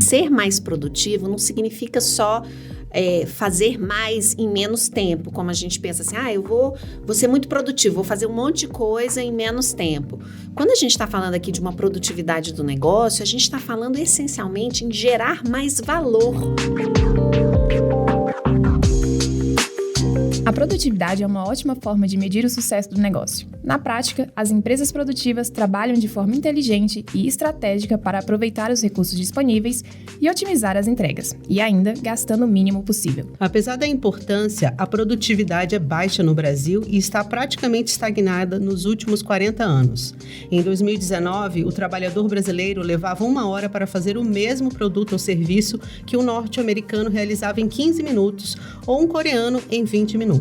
ser mais produtivo não significa só fazer mais em menos tempo, como a gente pensa assim, eu vou ser muito produtivo, vou fazer um monte de coisa em menos tempo. Quando a gente está falando aqui de uma produtividade do negócio, a gente está falando essencialmente em gerar mais valor. A produtividade é uma ótima forma de medir o sucesso do negócio. Na prática, as empresas produtivas trabalham de forma inteligente e estratégica para aproveitar os recursos disponíveis e otimizar as entregas, e ainda gastando o mínimo possível. Apesar da importância, a produtividade é baixa no Brasil e está praticamente estagnada nos últimos 40 anos. Em 2019, o trabalhador brasileiro levava 1 hora para fazer o mesmo produto ou serviço que um norte-americano realizava em 15 minutos ou um coreano em 20 minutos.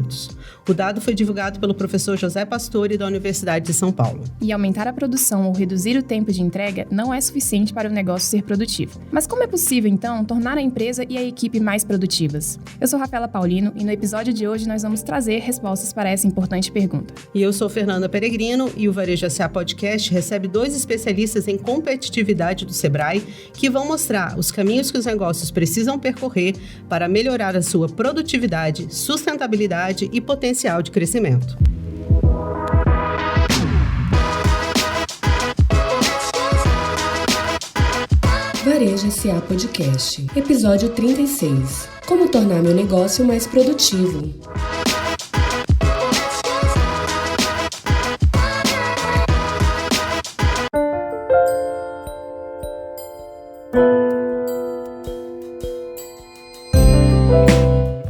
O dado foi divulgado pelo professor José Pastore da Universidade de São Paulo. E aumentar a produção ou reduzir o tempo de entrega não é suficiente para o negócio ser produtivo. Mas como é possível, então, tornar a empresa e a equipe mais produtivas? Eu sou Rafaela Paulino e no episódio de hoje nós vamos trazer respostas para essa importante pergunta. E eu sou Fernanda Peregrino e o Varejo S.A. Podcast recebe 2 especialistas em competitividade do Sebrae que vão mostrar os caminhos que os negócios precisam percorrer para melhorar a sua produtividade, sustentabilidade e potencial de crescimento. Varejo S.A. Podcast, episódio 36. Como tornar meu negócio mais produtivo?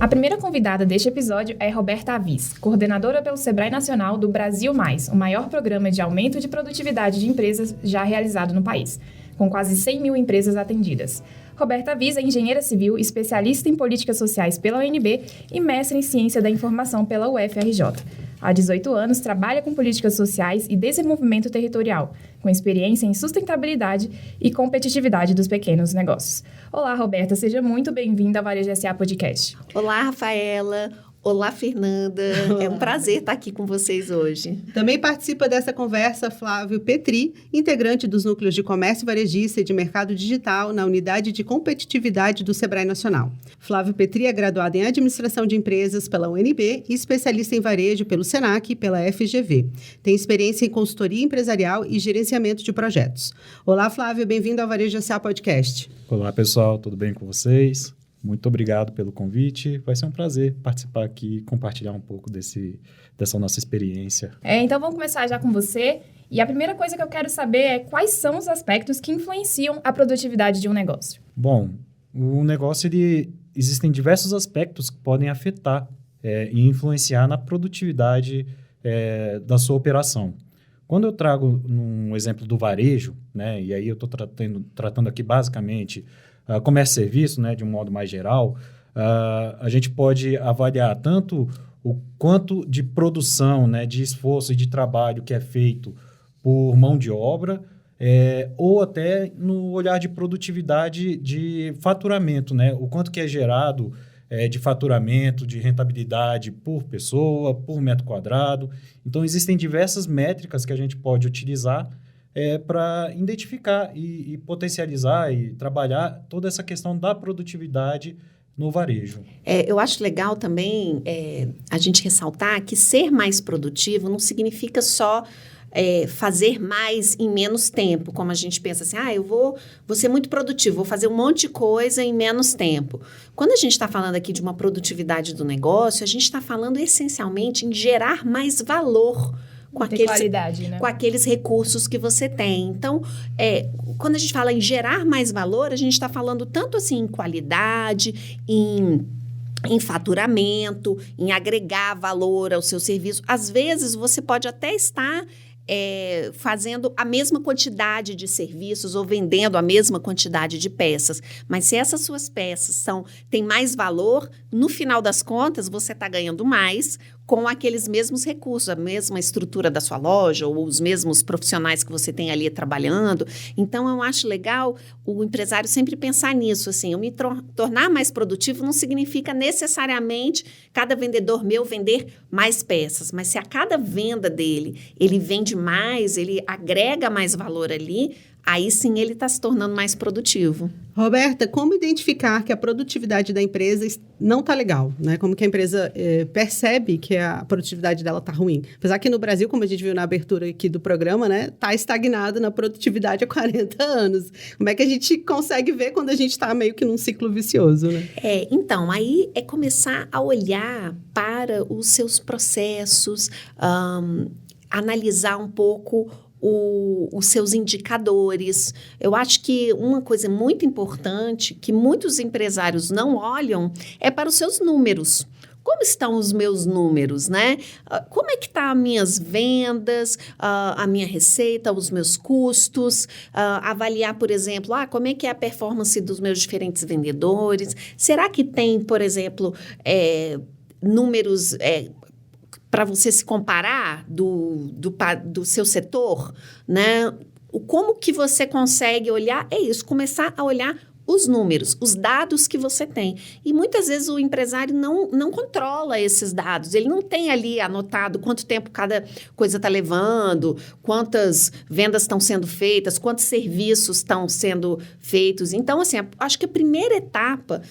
A primeira convidada deste episódio é Roberta Avis, coordenadora pelo Sebrae Nacional do Brasil Mais, o maior programa de aumento de produtividade de empresas já realizado no país, com quase 100 mil empresas atendidas. Roberta Avis é engenheira civil, especialista em políticas sociais pela UNB e mestre em ciência da informação pela UFRJ. Há 18 anos, trabalha com políticas sociais e desenvolvimento territorial, com experiência em sustentabilidade e competitividade dos pequenos negócios. Olá, Roberta, seja muito bem-vinda ao Varejo S.A. Podcast. Olá, Rafaela. Olá, Fernanda. Olá. É um prazer estar aqui com vocês hoje. Também participa dessa conversa Flávio Petri, integrante dos núcleos de comércio varejista e de mercado digital na unidade de competitividade do Sebrae Nacional. Flávio Petri é graduado em administração de empresas pela UNB e especialista em varejo pelo Senac e pela FGV. Tem experiência em consultoria empresarial e gerenciamento de projetos. Olá, Flávio, bem-vindo ao Varejo S.A. Podcast. Olá, pessoal, tudo bem com vocês? Muito obrigado pelo convite. Vai ser um prazer participar aqui e compartilhar um pouco dessa nossa experiência. Então vamos começar já com você. E a primeira coisa que eu quero saber é quais são os aspectos que influenciam a produtividade de um negócio? Bom, o negócio, existem diversos aspectos que podem afetar e influenciar na produtividade da sua operação. Quando eu trago um exemplo do varejo, né, e aí eu estou tratando aqui basicamente comércio e serviço, né, de um modo mais geral, a gente pode avaliar tanto o quanto de produção, né, de esforço e de trabalho que é feito por mão de obra, ou até no olhar de produtividade de faturamento, né, o quanto que é gerado de faturamento, de rentabilidade por pessoa, por metro quadrado. Então, existem diversas métricas que a gente pode utilizar para identificar e potencializar e trabalhar toda essa questão da produtividade no varejo. Eu acho legal também a gente ressaltar que ser mais produtivo não significa só fazer mais em menos tempo, como a gente pensa assim, eu vou ser muito produtivo, vou fazer um monte de coisa em menos tempo. Quando a gente está falando aqui de uma produtividade do negócio, a gente está falando essencialmente em gerar mais valor com aqueles recursos que você tem. Então, quando a gente fala em gerar mais valor, a gente está falando tanto assim em qualidade, em faturamento, em agregar valor ao seu serviço. Às vezes, você pode até estar fazendo a mesma quantidade de serviços ou vendendo a mesma quantidade de peças. Mas se essas suas peças têm mais valor, no final das contas, você está ganhando mais com aqueles mesmos recursos, a mesma estrutura da sua loja ou os mesmos profissionais que você tem ali trabalhando. Então, eu acho legal o empresário sempre pensar nisso. Assim, eu me tornar mais produtivo não significa necessariamente cada vendedor meu vender mais peças, mas se a cada venda dele ele vende mais, ele agrega mais valor ali, aí sim ele está se tornando mais produtivo. Roberta, como identificar que a produtividade da empresa não está legal, né? Como que a empresa percebe que a produtividade dela está ruim? Apesar que no Brasil, como a gente viu na abertura aqui do programa, né, está estagnado na produtividade há 40 anos. Como é que a gente consegue ver quando a gente está meio que num ciclo vicioso, né? Então, aí é começar a olhar para os seus processos, analisar um pouco os seus indicadores. Eu acho que uma coisa muito importante que muitos empresários não olham é para os seus números. Como estão os meus números, né? Como é que estão as minhas vendas, a minha receita, os meus custos? Avaliar, por exemplo, como é que é a performance dos meus diferentes vendedores? Será que tem, por exemplo, números... para você se comparar do seu setor, né? Como que você consegue olhar? É isso, começar a olhar os números, os dados que você tem. E muitas vezes o empresário não controla esses dados. Ele não tem ali anotado quanto tempo cada coisa está levando, quantas vendas estão sendo feitas, quantos serviços estão sendo feitos. Então, assim, acho que a primeira etapa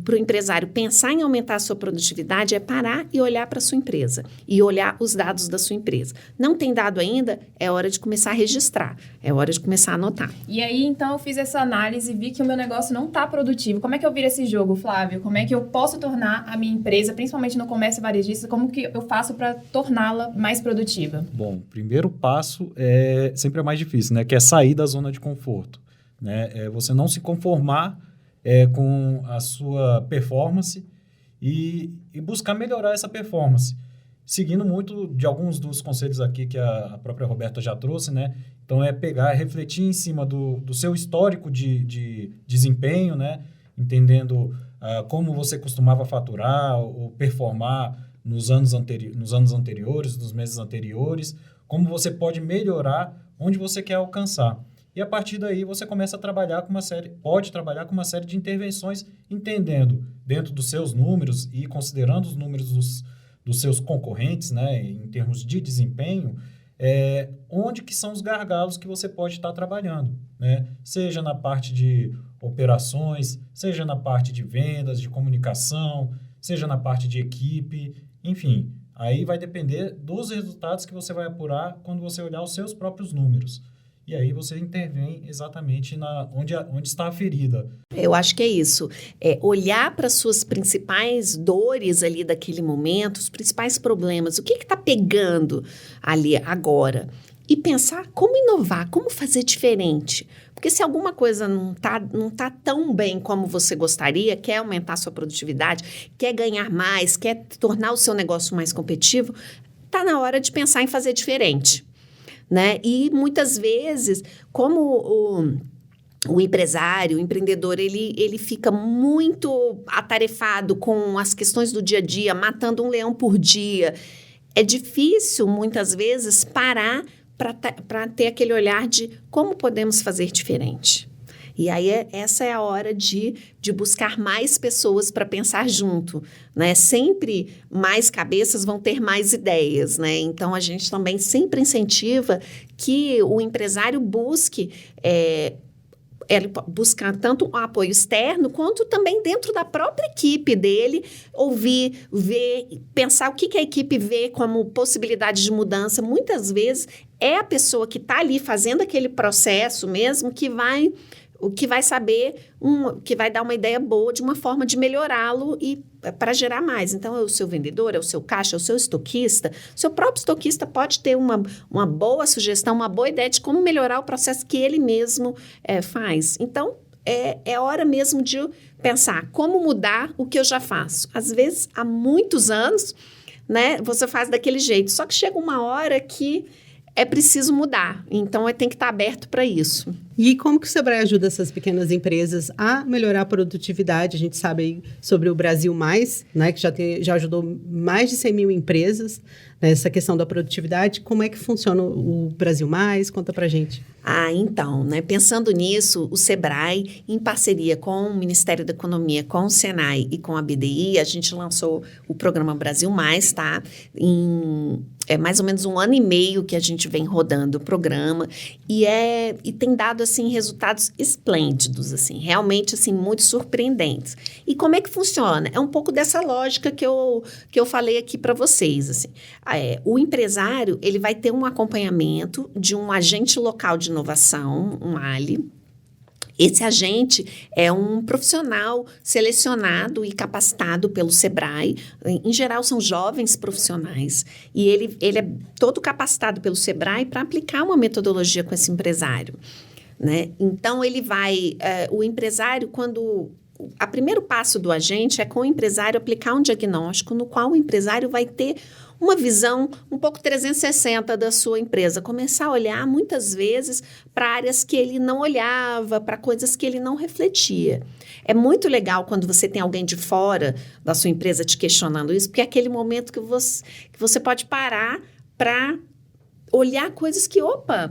para o empresário pensar em aumentar a sua produtividade é parar e olhar para a sua empresa e olhar os dados da sua empresa. Não tem dado ainda? É hora de começar a registrar, é hora de começar a anotar. E aí, então, eu fiz essa análise e vi que o meu negócio não está produtivo. Como é que eu viro esse jogo, Flávio? Como é que eu posso tornar a minha empresa, principalmente no comércio varejista, como que eu faço para torná-la mais produtiva? Bom, o primeiro passo sempre é mais difícil, né? Que é sair da zona de conforto, né? É você não se conformar com a sua performance e buscar melhorar essa performance, seguindo muito de alguns dos conselhos aqui que a própria Roberta já trouxe, né? Então, refletir em cima do seu histórico de desempenho, né? Entendendo como você costumava faturar ou performar nos anos anteriores, nos meses anteriores, como você pode melhorar onde você quer alcançar. E, a partir daí, você começa a trabalhar pode trabalhar com uma série de intervenções, entendendo dentro dos seus números e considerando os números dos seus concorrentes, né? Em termos de desempenho, onde que são os gargalos que você pode estar trabalhando, né? Seja na parte de operações, seja na parte de vendas, de comunicação, seja na parte de equipe, enfim. Aí vai depender dos resultados que você vai apurar quando você olhar os seus próprios números. E aí você intervém exatamente onde está a ferida. Eu acho que é isso. Olhar para as suas principais dores ali daquele momento, os principais problemas, o que está pegando ali agora? E pensar como inovar, como fazer diferente. Porque se alguma coisa não tá tão bem como você gostaria, quer aumentar a sua produtividade, quer ganhar mais, quer tornar o seu negócio mais competitivo, está na hora de pensar em fazer diferente. Né? E muitas vezes, como o empresário, o empreendedor, ele fica muito atarefado com as questões do dia a dia, matando um leão por dia. É difícil, muitas vezes, parar para ter aquele olhar de como podemos fazer diferente. E aí, essa é a hora de buscar mais pessoas para pensar junto, né? Sempre mais cabeças vão ter mais ideias, né? Então, a gente também sempre incentiva que o empresário busque buscar tanto um apoio externo, quanto também dentro da própria equipe dele, ouvir, ver, pensar o que a equipe vê como possibilidade de mudança. Muitas vezes, é a pessoa que está ali fazendo aquele processo mesmo que vai saber, que vai dar uma ideia boa de uma forma de melhorá-lo e para gerar mais. Então, é o seu vendedor, é o seu caixa, é o seu estoquista. O seu próprio estoquista pode ter uma boa sugestão, uma boa ideia de como melhorar o processo que ele mesmo faz. Então, é hora mesmo de pensar como mudar o que eu já faço. Às vezes, há muitos anos, né, você faz daquele jeito. Só que chega uma hora que é preciso mudar. Então, tem que estar aberto para isso. E como que o Sebrae ajuda essas pequenas empresas a melhorar a produtividade? A gente sabe aí sobre o Brasil Mais, né, que já ajudou mais de 100 mil empresas, nessa questão da produtividade. Como é que funciona o Brasil Mais? Conta pra gente. Então, né, pensando nisso, o Sebrae, em parceria com o Ministério da Economia, com o Senai e com a BDI, a gente lançou o programa Brasil Mais, tá? É mais ou menos 1 ano e meio que a gente vem rodando o programa e tem dado, assim, resultados esplêndidos, assim, realmente, assim, muito surpreendentes. E como é que funciona? É um pouco dessa lógica que eu falei aqui para vocês, assim. O empresário, ele vai ter um acompanhamento de um agente local de inovação, um ALI. Esse agente é um profissional selecionado e capacitado pelo Sebrae. Em geral, são jovens profissionais. E ele é todo capacitado pelo Sebrae para aplicar uma metodologia com esse empresário, né? Então, o empresário, o primeiro passo do agente é com o empresário aplicar um diagnóstico no qual o empresário vai ter uma visão um pouco 360 da sua empresa, começar a olhar muitas vezes para áreas que ele não olhava, para coisas que ele não refletia. É muito legal quando você tem alguém de fora da sua empresa te questionando isso, porque é aquele momento que você pode parar para olhar coisas que,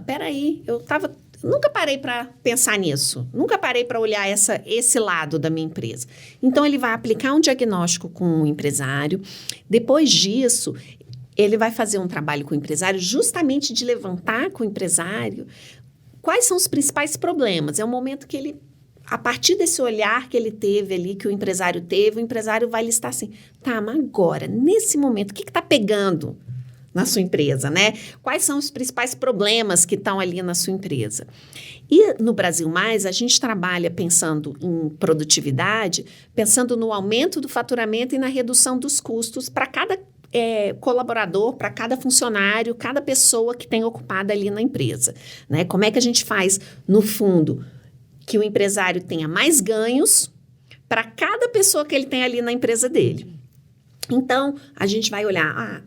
peraí, nunca parei para pensar nisso, nunca parei para olhar esse lado da minha empresa. Então, ele vai aplicar um diagnóstico com o empresário. Depois disso, ele vai fazer um trabalho com o empresário justamente de levantar com o empresário quais são os principais problemas. É um momento que ele, a partir desse olhar que ele teve ali, que o empresário teve, o empresário vai listar assim, mas agora, nesse momento, o que está pegando na sua empresa, né? Quais são os principais problemas que estão ali na sua empresa? E no Brasil Mais, a gente trabalha pensando em produtividade, pensando no aumento do faturamento e na redução dos custos para cada colaborador, para cada funcionário, cada pessoa que tem ocupada ali na empresa, né? Como é que a gente faz, no fundo, que o empresário tenha mais ganhos para cada pessoa que ele tem ali na empresa dele? Então, a gente vai olhar,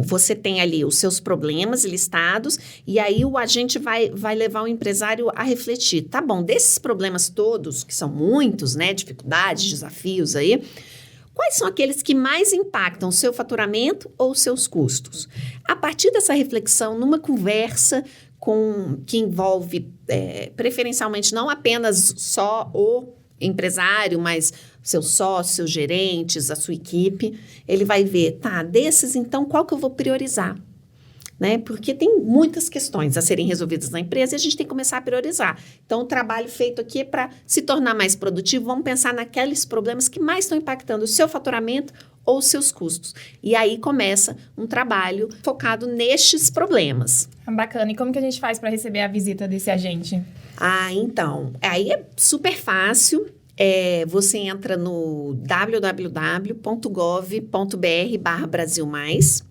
você tem ali os seus problemas listados e aí o agente vai levar o empresário a refletir. Tá bom, desses problemas todos, que são muitos, né, dificuldades, desafios aí, quais são aqueles que mais impactam o seu faturamento ou os seus custos? A partir dessa reflexão, numa conversa que envolve, preferencialmente, não apenas só o empresário, mas seus sócios, seus gerentes, a sua equipe, ele vai ver, desses, então, qual que eu vou priorizar? Né? Porque tem muitas questões a serem resolvidas na empresa e a gente tem que começar a priorizar. Então, o trabalho feito aqui é para se tornar mais produtivo, vamos pensar naqueles problemas que mais estão impactando o seu faturamento ou os seus custos. E aí começa um trabalho focado nestes problemas. Bacana. E como que a gente faz para receber a visita desse agente? Então, aí é super fácil. Você entra no www.gov.br/Brasil Mais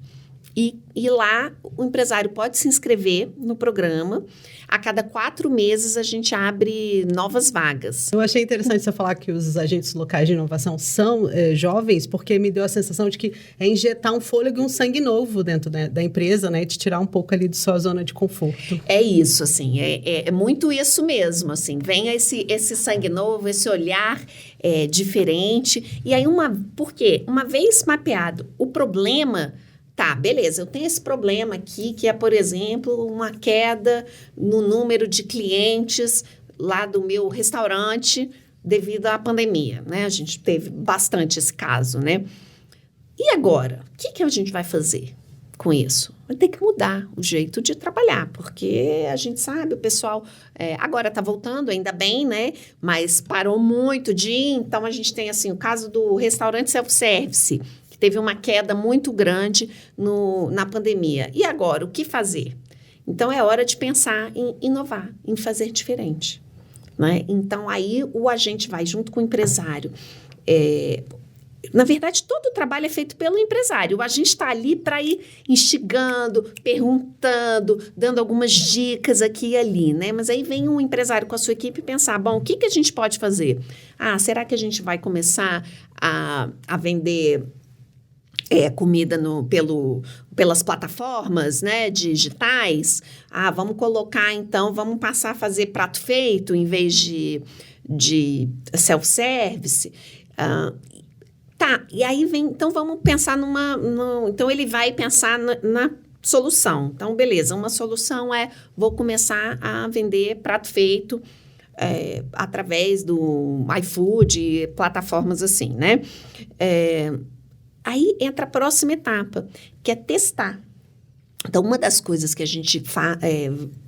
e lá o empresário pode se inscrever no programa. A cada 4 meses a gente abre novas vagas. Eu achei interessante você falar que os agentes locais de inovação são jovens, porque me deu a sensação de que é injetar um fôlego e um sangue novo dentro da empresa, né? De tirar um pouco ali de sua zona de conforto. É isso, assim, é muito isso mesmo, assim, vem esse sangue novo, esse olhar diferente. E aí, por quê? Uma vez mapeado o problema, beleza, eu tenho esse problema aqui, que é, por exemplo, uma queda no número de clientes lá do meu restaurante devido à pandemia, né? A gente teve bastante esse caso, né? E agora? O que a gente vai fazer com isso? Vai ter que mudar o jeito de trabalhar, porque a gente sabe, o pessoal agora está voltando, ainda bem, né? Mas parou muito de ir, então a gente tem, assim, o caso do restaurante self-service, teve uma queda muito grande na pandemia. E agora, o que fazer? Então, é hora de pensar em inovar, em fazer diferente, né? Então, aí o agente vai junto com o empresário. Na verdade, todo o trabalho é feito pelo empresário. O agente está ali para ir instigando, perguntando, dando algumas dicas aqui e ali, né? Mas aí vem um empresário com a sua equipe pensar, bom, o que a gente pode fazer? Será que a gente vai começar a vender comida pelas plataformas, né, digitais? Vamos colocar, então, vamos passar a fazer prato feito em vez de self-service. Tá, e aí vem, então vamos pensar então ele vai pensar na solução. Então, beleza, uma solução vou começar a vender prato feito através do iFood, plataformas assim, né? Aí entra a próxima etapa, que é testar. Então, uma das coisas que a gente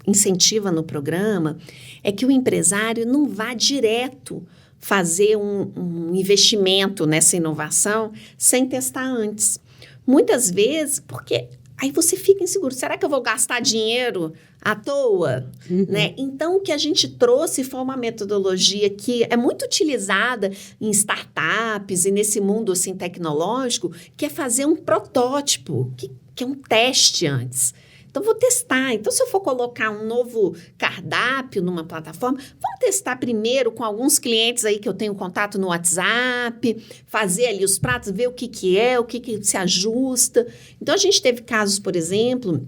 incentiva no programa é que o empresário não vá direto fazer um investimento nessa inovação sem testar antes. Muitas vezes, porque aí você fica inseguro. Será que eu vou gastar dinheiro à toa? Né? Então, o que a gente trouxe foi uma metodologia que é muito utilizada em startups e nesse mundo assim, tecnológico, que é fazer um protótipo, que é um teste antes. Então, vou testar. Então, se eu for colocar um novo cardápio numa plataforma, vamos testar primeiro com alguns clientes aí que eu tenho contato no WhatsApp, fazer ali os pratos, ver o que é, o que se ajusta. Então, a gente teve casos, por exemplo,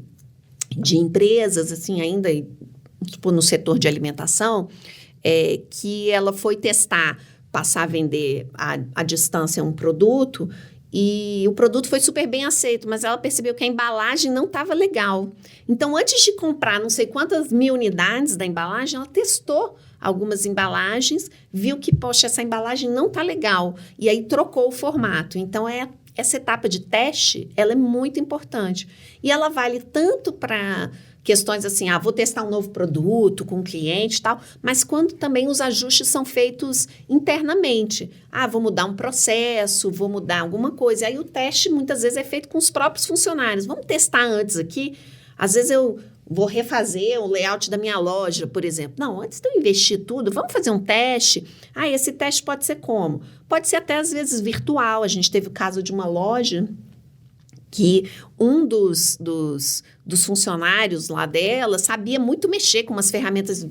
de empresas, assim, ainda tipo, no setor de alimentação, que ela foi testar, passar a vender à distância um produto. E o produto foi super bem aceito, mas ela percebeu que a embalagem não estava legal. Então, antes de comprar não sei quantas mil unidades da embalagem, ela testou algumas embalagens, viu que, poxa, essa embalagem não está legal. E aí, trocou o formato. Então, essa etapa de teste, ela é muito importante. E ela vale tanto para questões assim, vou testar um novo produto com o cliente e tal, mas quando também os ajustes são feitos internamente. Vou mudar um processo, vou mudar alguma coisa. Aí o teste muitas vezes é feito com os próprios funcionários. Vamos testar antes aqui. Às vezes eu vou refazer o layout da minha loja, por exemplo. Não, antes de eu investir tudo, vamos fazer um teste. Esse teste pode ser como? Pode ser até às vezes virtual. A gente teve o caso de uma loja que um dos funcionários lá dela sabia muito mexer com umas ferramentas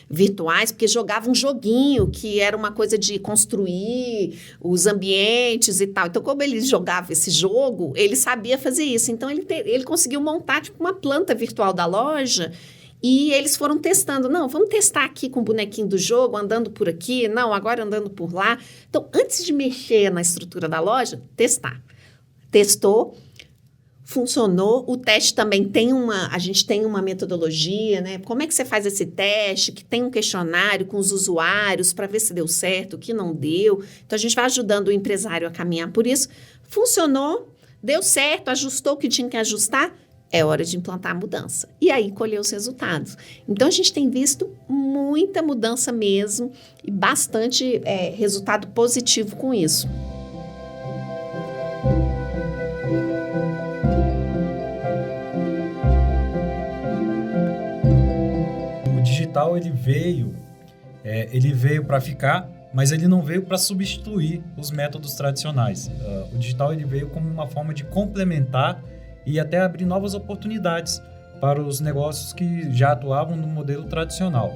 virtuais, porque jogava um joguinho que era uma coisa de construir os ambientes e tal. Então, como ele jogava esse jogo, ele sabia fazer isso. Então, ele conseguiu montar tipo, uma planta virtual da loja. E eles foram testando. Não, vamos testar aqui com o bonequinho do jogo, andando por aqui. Não, agora andando por lá. Então, antes de mexer na estrutura da loja, testar. Testou. Funcionou, o teste também a gente tem uma metodologia, né? Como é que você faz esse teste? Que tem um questionário com os usuários para ver se deu certo, o que não deu. Então, a gente vai ajudando o empresário a caminhar por isso. Funcionou, deu certo, ajustou o que tinha que ajustar, é hora de implantar a mudança. E aí, colher os resultados. Então, a gente tem visto muita mudança mesmo e bastante resultado positivo com isso. Digital ele veio para ficar, mas ele não veio para substituir os métodos tradicionais. O digital ele veio como uma forma de complementar e até abrir novas oportunidades para os negócios que já atuavam no modelo tradicional.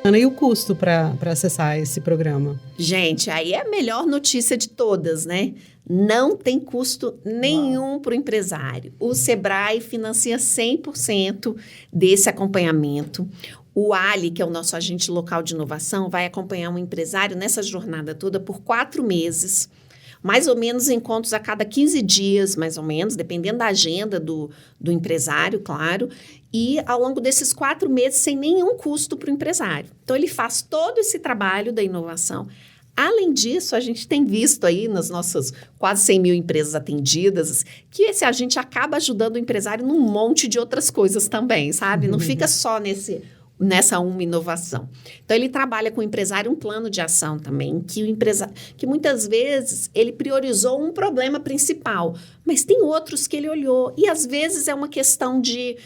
Ana, e o custo para acessar esse programa? Gente, aí é a melhor notícia de todas, né? Não tem custo nenhum para o empresário. O Sebrae financia 100% desse acompanhamento. O Ali, que é o nosso agente local de inovação, vai acompanhar um empresário nessa jornada toda por 4 meses. Mais ou menos encontros a cada 15 dias, mais ou menos, dependendo da agenda do empresário, claro. E ao longo desses 4 meses, sem nenhum custo para o empresário. Então, ele faz todo esse trabalho da inovação. Além disso, a gente tem visto aí nas nossas quase 100 mil empresas atendidas que esse agente acaba ajudando o empresário num monte de outras coisas também, sabe? Não fica só nessa uma inovação. Então, ele trabalha com o empresário um plano de ação também, que muitas vezes ele priorizou um problema principal, mas tem outros que ele olhou. E, às vezes, é uma questão de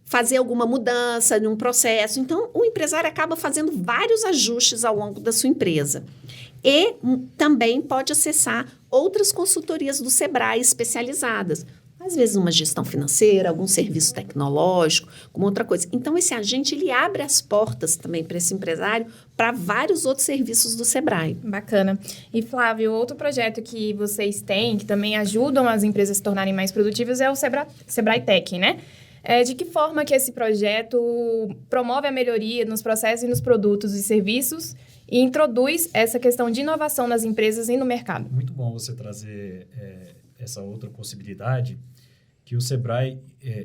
fazer alguma mudança num processo. Então, o empresário acaba fazendo vários ajustes ao longo da sua empresa. E também pode acessar outras consultorias do Sebrae especializadas. Às vezes uma gestão financeira, algum serviço tecnológico, alguma outra coisa. Então, esse agente, ele abre as portas também para esse empresário para vários outros serviços do Sebrae. Bacana. E, Flávio, outro projeto que vocês têm, que também ajudam as empresas a se tornarem mais produtivas, é o Sebrae Tech, né? De que forma que esse projeto promove a melhoria nos processos e nos produtos e serviços e introduz essa questão de inovação nas empresas e no mercado? Muito bom você trazer essa outra possibilidade, que o Sebrae,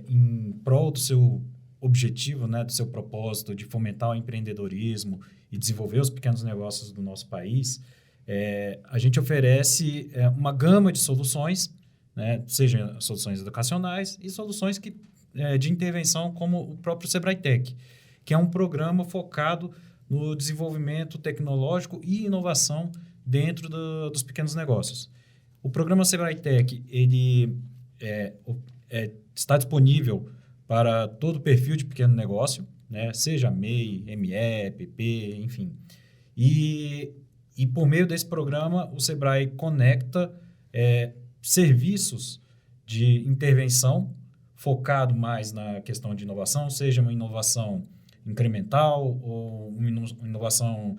em prol do seu objetivo, né, do seu propósito de fomentar o empreendedorismo e desenvolver os pequenos negócios do nosso país, a gente oferece uma gama de soluções, né, seja soluções educacionais e soluções de intervenção, como o próprio Sebrae Tech, que é um programa focado no desenvolvimento tecnológico e inovação dentro dos pequenos negócios. O programa Sebrae Tech, ele está disponível para todo perfil de pequeno negócio, né? Seja MEI, ME, PP, enfim. E por meio desse programa, o Sebrae conecta serviços de intervenção focado mais na questão de inovação, seja uma inovação incremental ou uma inovação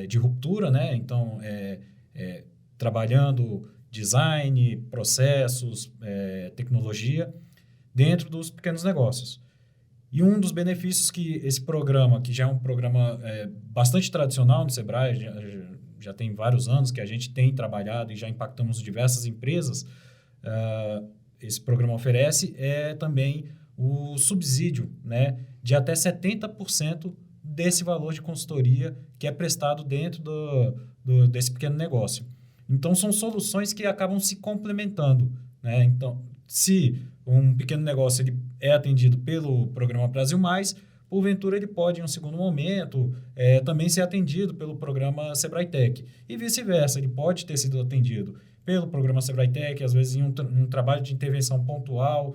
de ruptura, né? Então, trabalhando design, processos, tecnologia dentro dos pequenos negócios. E um dos benefícios que esse programa, que já é um programa bastante tradicional no Sebrae, já tem vários anos que a gente tem trabalhado e já impactamos diversas empresas, esse programa oferece também o subsídio, né, de até 70% desse valor de consultoria que é prestado dentro desse pequeno negócio. Então, são soluções que acabam se complementando, né? Então, se um pequeno negócio ele é atendido pelo Programa Brasil Mais, porventura ele pode, em um segundo momento, também ser atendido pelo Programa Sebrae Tech. E vice-versa, ele pode ter sido atendido pelo Programa Sebrae Tech, às vezes em um trabalho de intervenção pontual,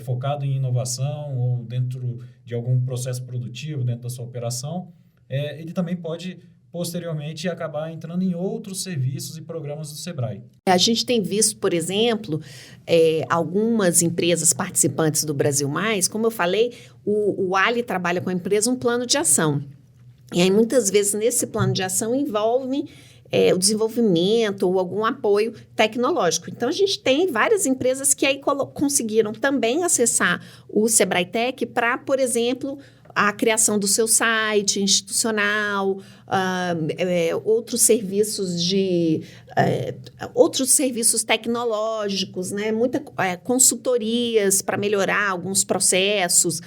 focado em inovação ou dentro de algum processo produtivo, dentro da sua operação. Ele também pode posteriormente acabar entrando em outros serviços e programas do Sebrae. A gente tem visto, por exemplo, algumas empresas participantes do Brasil Mais, como eu falei, o Ali trabalha com a empresa um plano de ação. E aí, muitas vezes, nesse plano de ação envolve o desenvolvimento ou algum apoio tecnológico. Então, a gente tem várias empresas que aí conseguiram também acessar o Sebrae Tech para, por exemplo, a criação do seu site institucional, outros serviços tecnológicos, né? Consultorias para melhorar alguns processos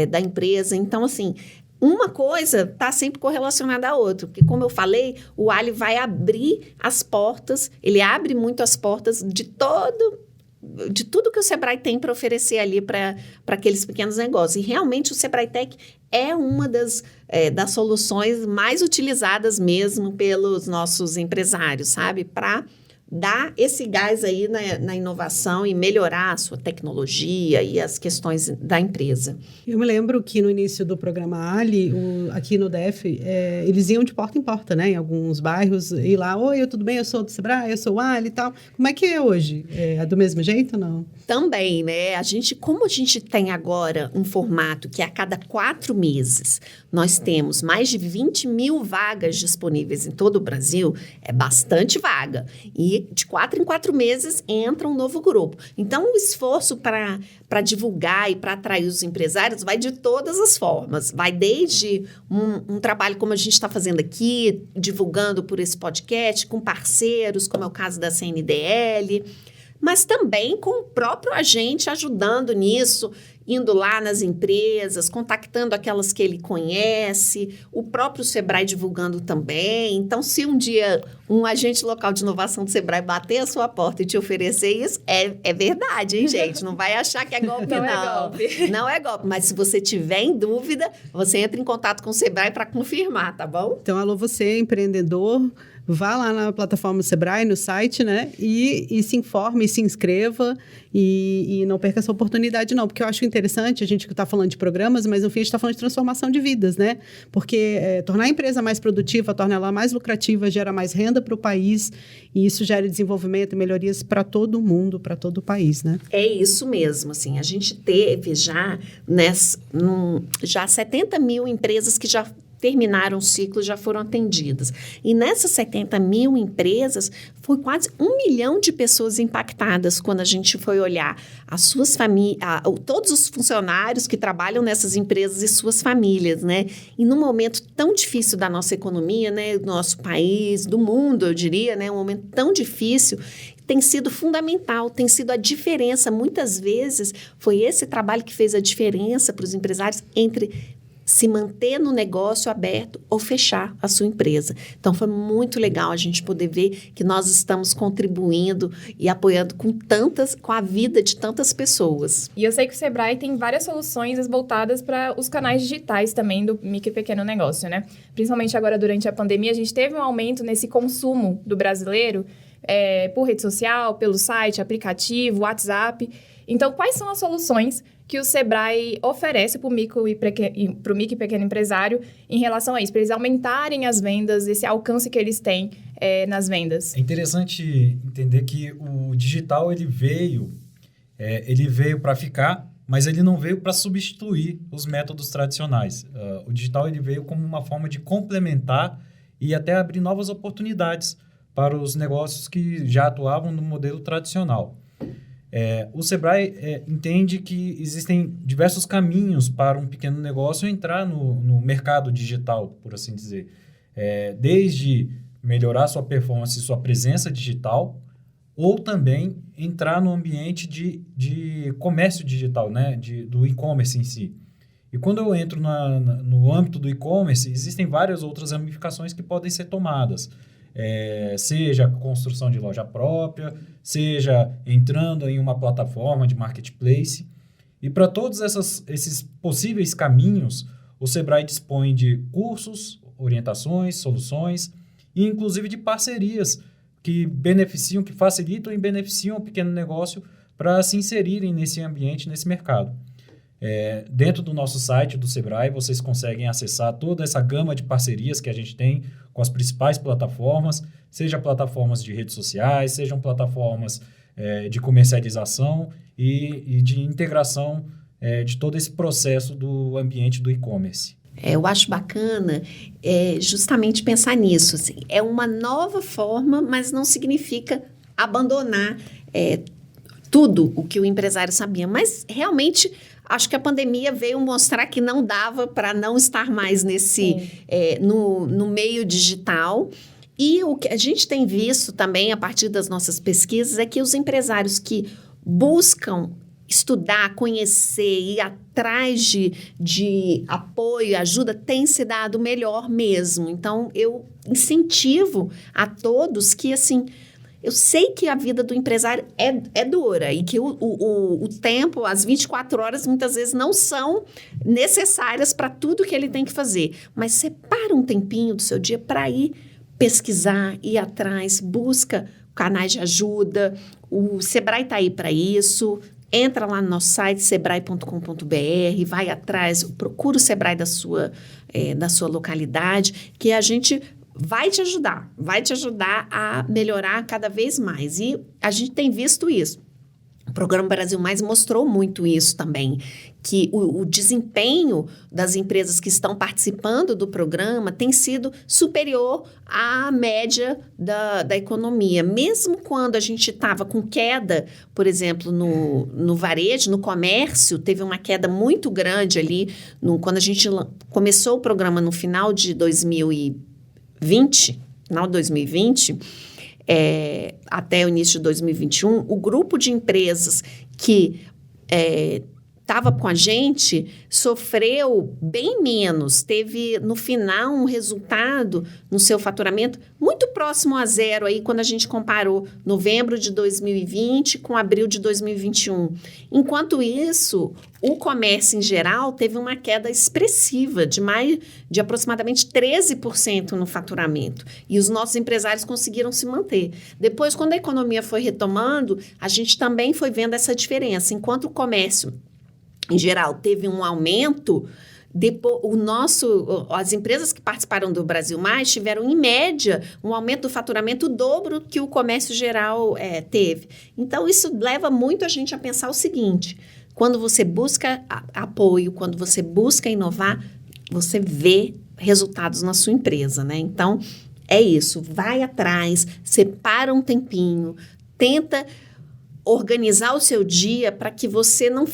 da empresa. Então, assim, uma coisa está sempre correlacionada à outra, porque, como eu falei, o Ali vai abrir as portas, ele abre muito as portas de tudo que o Sebrae tem para oferecer ali para aqueles pequenos negócios. E, realmente, o Sebrae Tech é uma das soluções mais utilizadas mesmo pelos nossos empresários, sabe? Para dar esse gás aí na inovação e melhorar a sua tecnologia e as questões da empresa. Eu me lembro que no início do programa Ali, aqui no DF, eles iam de porta em porta, né? Em alguns bairros, e lá, oi, tudo bem? Eu sou do Sebrae, eu sou o Ali e tal. Como é que é hoje? É do mesmo jeito ou não? Também, né? Como a gente tem agora um formato que a cada 4 meses nós temos mais de 20 mil vagas disponíveis em todo o Brasil, é bastante vaga. E de 4 em 4 meses entra um novo grupo. Então, o esforço para divulgar e para atrair os empresários vai de todas as formas. Vai desde um trabalho como a gente está fazendo aqui, divulgando por esse podcast, com parceiros, como é o caso da CNDL, mas também com o próprio agente ajudando nisso, indo lá nas empresas, contactando aquelas que ele conhece, o próprio Sebrae divulgando também. Então, se um dia um agente local de inovação do Sebrae bater a sua porta e te oferecer isso, é verdade, hein, gente? Não vai achar que é golpe, não. É golpe. Não é golpe, mas se você tiver em dúvida, você entra em contato com o Sebrae para confirmar, tá bom? Então, alô, você, empreendedor, vá lá na plataforma do Sebrae, no site, né? E se informe, se inscreva e não perca essa oportunidade, não. Porque eu acho interessante, a gente está falando de programas, mas no fim a gente está falando de transformação de vidas, né? Porque tornar a empresa mais produtiva, tornar ela mais lucrativa, gera mais renda para o país e isso gera desenvolvimento e melhorias para todo mundo, para todo o país, né? É isso mesmo, assim. A gente teve já 70 mil empresas que já terminaram o ciclo, já foram atendidas. E nessas 70 mil empresas, foi quase 1 milhão de pessoas impactadas quando a gente foi olhar as suas famílias, todos os funcionários que trabalham nessas empresas e suas famílias, né? E num momento tão difícil da nossa economia, né? Do nosso país, do mundo, eu diria, né? Um momento tão difícil, tem sido fundamental, tem sido a diferença. Muitas vezes, foi esse trabalho que fez a diferença para os empresários entre se manter no negócio aberto ou fechar a sua empresa. Então, foi muito legal a gente poder ver que nós estamos contribuindo e apoiando com a vida de tantas pessoas. E eu sei que o Sebrae tem várias soluções voltadas para os canais digitais também do micro e pequeno negócio, né? Principalmente agora, durante a pandemia, a gente teve um aumento nesse consumo do brasileiro por rede social, pelo site, aplicativo, WhatsApp. Então, quais são as soluções que o Sebrae oferece para o micro e pequeno empresário em relação a isso, para eles aumentarem as vendas, esse alcance que eles têm nas vendas? É interessante entender que o digital ele veio para ficar, mas ele não veio para substituir os métodos tradicionais. O digital ele veio como uma forma de complementar e até abrir novas oportunidades para os negócios que já atuavam no modelo tradicional. O Sebrae entende que existem diversos caminhos para um pequeno negócio entrar no mercado digital, por assim dizer. Desde melhorar sua performance e sua presença digital, ou também entrar no ambiente de comércio digital, né? Do e-commerce em si. E quando eu entro no âmbito do e-commerce, existem várias outras ramificações que podem ser tomadas. Seja a construção de loja própria, seja entrando em uma plataforma de marketplace. E para todos esses possíveis caminhos, o Sebrae dispõe de cursos, orientações, soluções e inclusive de parcerias que facilitam e beneficiam o pequeno negócio para se inserirem nesse ambiente, nesse mercado. Dentro do nosso site do Sebrae, vocês conseguem acessar toda essa gama de parcerias que a gente tem com as principais plataformas, seja plataformas de redes sociais, sejam plataformas de comercialização e de integração de todo esse processo do ambiente do e-commerce. Eu acho bacana justamente pensar nisso. Assim, é uma nova forma, mas não significa abandonar tudo o que o empresário sabia. Mas, realmente, acho que a pandemia veio mostrar que não dava para não estar mais no meio digital. E o que a gente tem visto também, a partir das nossas pesquisas, é que os empresários que buscam estudar, conhecer, ir atrás de apoio, ajuda, tem se dado melhor mesmo. Então, eu incentivo a todos que, assim, eu sei que a vida do empresário é dura e que o tempo, as 24 horas, muitas vezes não são necessárias para tudo que ele tem que fazer. Mas separa um tempinho do seu dia para ir pesquisar, ir atrás, busca canais de ajuda. O Sebrae está aí para isso. Entra lá no nosso site, sebrae.com.br, vai atrás, procura o Sebrae da sua localidade, que a gente vai te ajudar a melhorar cada vez mais. E a gente tem visto isso. O Programa Brasil Mais mostrou muito isso também, que o desempenho das empresas que estão participando do programa tem sido superior à média da economia. Mesmo quando a gente estava com queda, por exemplo, no varejo, no comércio, teve uma queda muito grande ali, quando a gente começou o programa no final de 2020, até o início de 2021, o grupo de empresas que estava com a gente sofreu bem menos, teve no final um resultado no seu faturamento muito próximo a zero aí quando a gente comparou novembro de 2020 com abril de 2021. Enquanto isso, o comércio em geral teve uma queda expressiva de aproximadamente 13% no faturamento. E os nossos empresários conseguiram se manter. Depois, quando a economia foi retomando, a gente também foi vendo essa diferença. Enquanto o comércio em geral, teve um aumento, as empresas que participaram do Brasil Mais tiveram, em média, um aumento do faturamento o dobro que o comércio geral teve. Então, isso leva muito a gente a pensar o seguinte: quando você busca apoio, quando você busca inovar, você vê resultados na sua empresa, né? Então, é isso. Vai atrás, separa um tempinho, tenta organizar o seu dia para que você não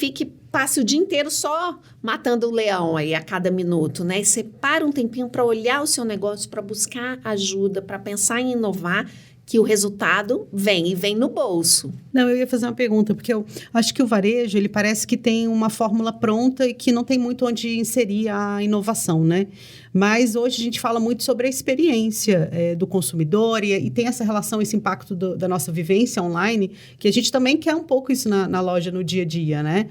passe o dia inteiro só matando o leão aí a cada minuto, né? E separa um tempinho para olhar o seu negócio, para buscar ajuda, para pensar em inovar, que o resultado vem no bolso. Não, eu ia fazer uma pergunta, porque eu acho que o varejo, ele parece que tem uma fórmula pronta e que não tem muito onde inserir a inovação, né? Mas hoje a gente fala muito sobre a experiência do consumidor e tem essa relação, esse impacto da nossa vivência online, que a gente também quer um pouco isso na loja no dia a dia, né?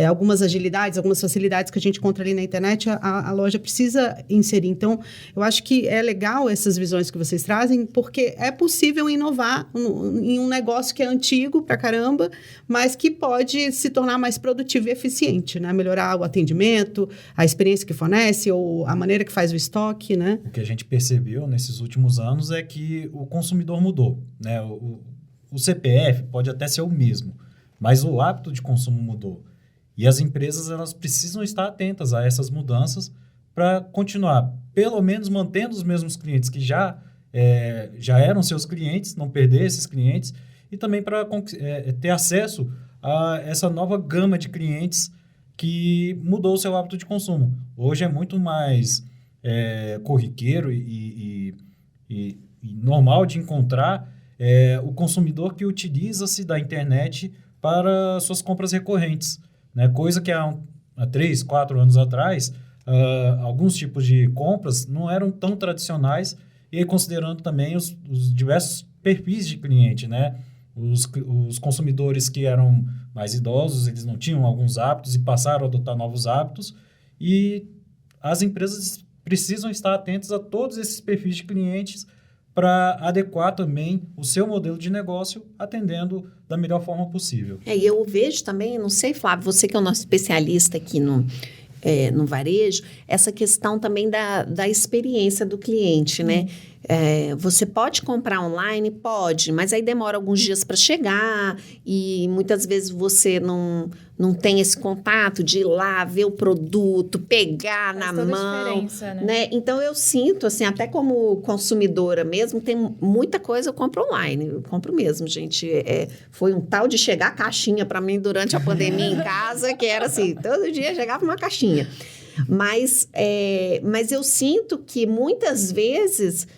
Algumas agilidades, algumas facilidades que a gente encontra ali na internet, a loja precisa inserir. Então, eu acho que é legal essas visões que vocês trazem, porque é possível inovar em um negócio que é antigo pra caramba, mas que pode se tornar mais produtivo e eficiente, né? Melhorar o atendimento, a experiência que fornece ou a maneira que faz o estoque, né? O que a gente percebeu nesses últimos anos é que o consumidor mudou, né? O CPF pode até ser o mesmo, mas o hábito de consumo mudou. E as empresas, elas precisam estar atentas a essas mudanças para continuar, pelo menos, mantendo os mesmos clientes que já eram seus clientes, não perder esses clientes, e também para ter acesso a essa nova gama de clientes que mudou o seu hábito de consumo. Hoje é muito mais corriqueiro e normal de encontrar o consumidor que utiliza-se da internet para suas compras recorrentes. Né? Coisa que há 3, 4 anos atrás, alguns tipos de compras não eram tão tradicionais, e aí, considerando também os diversos perfis de cliente, né? Os consumidores que eram mais idosos, eles não tinham alguns hábitos e passaram a adotar novos hábitos, e as empresas precisam estar atentas a todos esses perfis de clientes para adequar também o seu modelo de negócio, atendendo da melhor forma possível. E eu vejo também, não sei, Flávio, você que é o nosso especialista aqui no varejo, essa questão também da experiência do cliente, né? Você pode comprar online? Pode, mas aí demora alguns dias para chegar e muitas vezes você não tem esse contato de ir lá, ver o produto, pegar na mão. Né? Então, eu sinto, assim, até como consumidora mesmo, tem muita coisa eu compro online. Eu compro mesmo, gente. Foi um tal de chegar a caixinha para mim durante a pandemia em casa, que era assim, todo dia chegava uma caixinha. Mas eu sinto que muitas vezes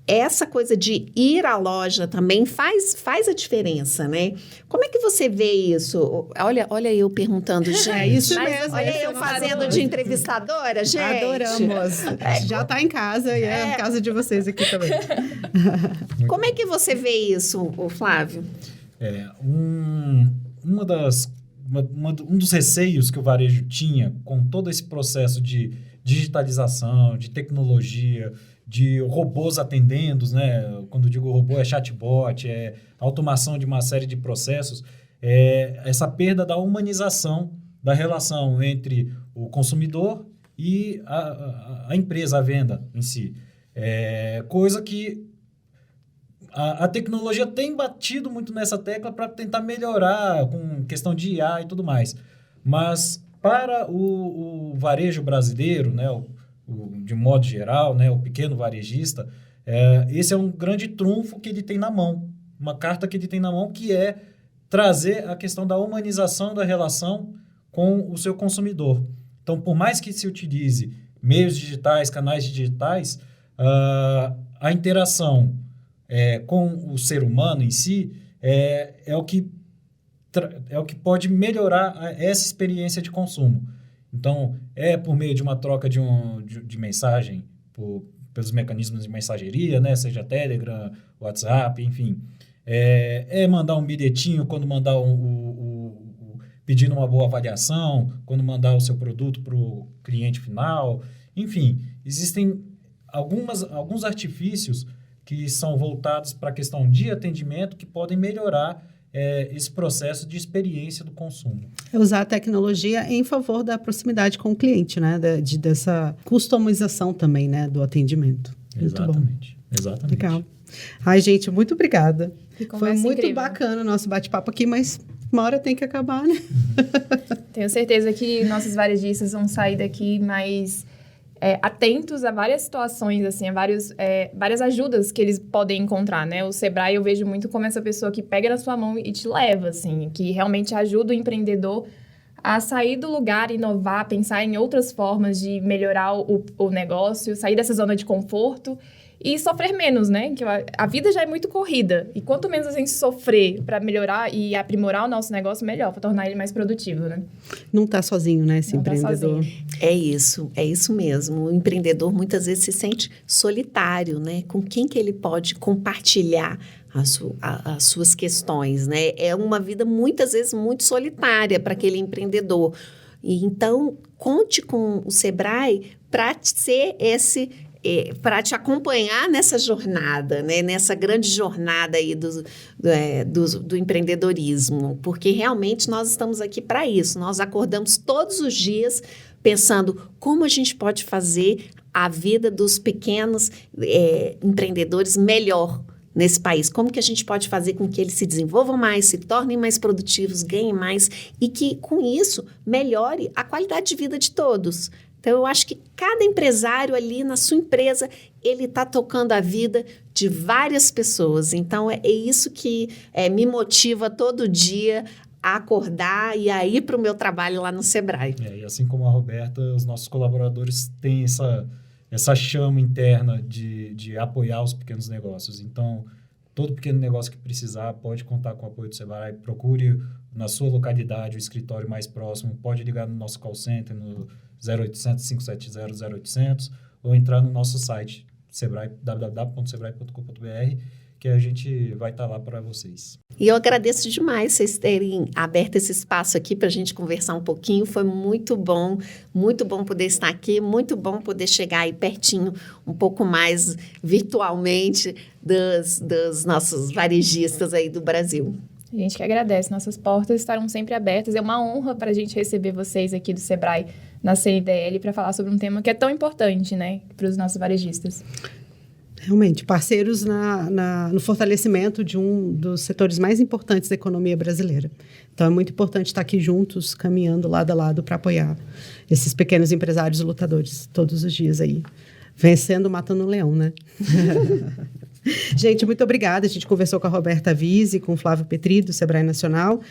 essa coisa de ir à loja também faz a diferença, né? Como é que você vê isso? Olha eu perguntando, gente. É isso mesmo. Olha eu fazendo de entrevistadora, gente. Adoramos. Já está em casa e é a casa de vocês aqui também. Como é que você vê isso, Flávio? Um dos receios que o varejo tinha com todo esse processo de digitalização, de tecnologia, de robôs atendendo, né? Quando eu digo robô, é chatbot, é automação de uma série de processos, essa perda da humanização da relação entre o consumidor e a empresa, a venda em si. Coisa que a tecnologia tem batido muito nessa tecla para tentar melhorar com questão de IA e tudo mais. Mas para o varejo brasileiro, né, de modo geral, né, o pequeno varejista, esse é um grande trunfo que ele tem na mão, uma carta que ele tem na mão, que é trazer a questão da humanização da relação com o seu consumidor. Então, por mais que se utilize meios digitais, canais digitais, a interação com o ser humano em si é o que pode melhorar essa experiência de consumo. Então, por meio de uma troca de mensagem pelos mecanismos de mensageria, né? Seja Telegram, WhatsApp, enfim. Mandar um bilhetinho quando mandar pedindo uma boa avaliação, quando mandar o seu produto para o cliente final. Enfim, existem alguns artifícios que são voltados para a questão de atendimento que podem melhorar esse processo de experiência do consumo. Usar a tecnologia em favor da proximidade com o cliente, né? Dessa customização também, né? Do atendimento. Exatamente. Muito bom. Exatamente. Legal. Ai, gente, muito obrigada. Foi muito incrível. Bacana o nosso bate-papo aqui, mas uma hora tem que acabar, né? Tenho certeza que nossos varejistas vão sair daqui mais atentos a várias situações, assim, a várias ajudas que eles podem encontrar, né? O Sebrae eu vejo muito como essa pessoa que pega na sua mão e te leva, assim, que realmente ajuda o empreendedor a sair do lugar, inovar, pensar em outras formas de melhorar o negócio, sair dessa zona de conforto e sofrer menos, né? Que a vida já é muito corrida. E quanto menos a gente sofrer para melhorar e aprimorar o nosso negócio, melhor, para tornar ele mais produtivo, né? Não está sozinho, né, esse Não empreendedor? Tá sozinho. É isso mesmo. O empreendedor muitas vezes se sente solitário, né? Com quem que ele pode compartilhar as suas questões, né? É uma vida muitas vezes muito solitária para aquele empreendedor. E então, conte com o Sebrae para ser para te acompanhar nessa jornada, né? Nessa grande jornada aí do empreendedorismo, porque realmente nós estamos aqui para isso. Nós acordamos todos os dias pensando como a gente pode fazer a vida dos pequenos empreendedores melhor nesse país. Como que a gente pode fazer com que eles se desenvolvam mais, se tornem mais produtivos, ganhem mais e que, com isso, melhore a qualidade de vida de todos. Então, eu acho que cada empresário ali na sua empresa, ele está tocando a vida de várias pessoas. Então, é isso que me motiva todo dia a acordar e a ir para o meu trabalho lá no Sebrae. E assim como a Roberta, os nossos colaboradores têm essa chama interna de apoiar os pequenos negócios. Então, todo pequeno negócio que precisar pode contar com o apoio do Sebrae. Procure na sua localidade o escritório mais próximo. Pode ligar no nosso call center, no 0800 570 0800, ou entrar no nosso site, www.sebrae.com.br, que a gente vai estar lá para vocês. E eu agradeço demais vocês terem aberto esse espaço aqui para a gente conversar um pouquinho. Foi muito bom poder estar aqui, muito bom poder chegar aí pertinho, um pouco mais virtualmente dos nossos varejistas aí do Brasil. A gente que agradece, nossas portas estarão sempre abertas. É uma honra para a gente receber vocês aqui do Sebrae na CNDL para falar sobre um tema que é tão importante, né, para os nossos varejistas. Realmente, parceiros no fortalecimento de um dos setores mais importantes da economia brasileira. Então, é muito importante estar aqui juntos, caminhando lado a lado para apoiar esses pequenos empresários e lutadores todos os dias aí, vencendo, matando um leão, né? Gente, muito obrigada. A gente conversou com a Roberta Vise e com o Flávio Petri, do Sebrae Nacional,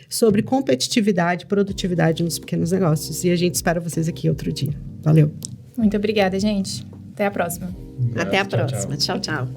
sobre competitividade e produtividade nos pequenos negócios. E a gente espera vocês aqui outro dia. Valeu. Muito obrigada, gente. Até a próxima. Até a próxima. Tchau, tchau.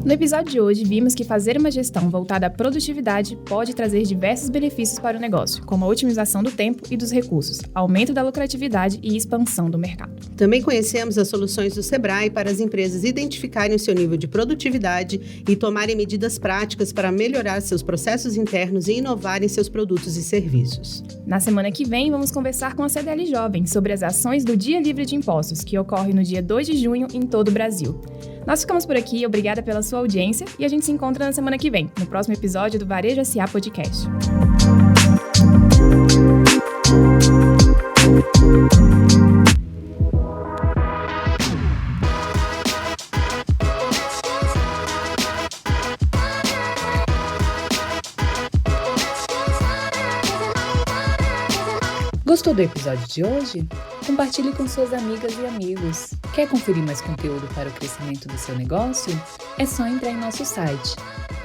No episódio de hoje, vimos que fazer uma gestão voltada à produtividade pode trazer diversos benefícios para o negócio, como a otimização do tempo e dos recursos, aumento da lucratividade e expansão do mercado. Também conhecemos as soluções do Sebrae para as empresas identificarem o seu nível de produtividade e tomarem medidas práticas para melhorar seus processos internos e inovarem seus produtos e serviços. Na semana que vem, vamos conversar com a CDL Jovem sobre as ações do Dia Livre de Impostos, que ocorre no dia 2 de junho em todo o Brasil. Nós ficamos por aqui, obrigada pela sua audiência e a gente se encontra na semana que vem, no próximo episódio do Varejo SA Podcast. Gostou do episódio de hoje? Compartilhe com suas amigas e amigos. Quer conferir mais conteúdo para o crescimento do seu negócio? É só entrar em nosso site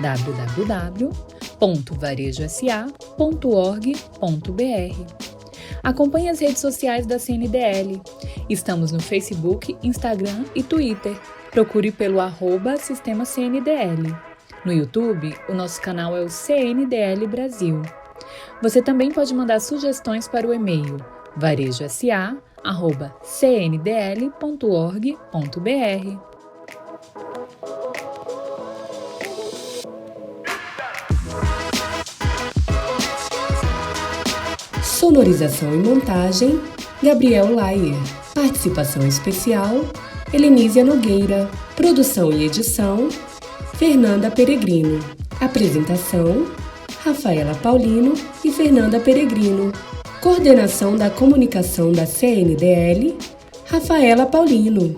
www.varejosa.org.br. Acompanhe as redes sociais da CNDL. Estamos no Facebook, Instagram e Twitter. Procure pelo @Sistema CNDL. No YouTube, o nosso canal é o CNDL Brasil. Você também pode mandar sugestões para o e-mail varejosa@cndl.org.br. Sonorização e montagem, Gabriel Laier. Participação especial, Helenísia Nogueira. Produção e edição, Fernanda Peregrino. Apresentação, Rafaela Paulino e Fernanda Peregrino. Coordenação da comunicação da CNDL, Rafaela Paulino.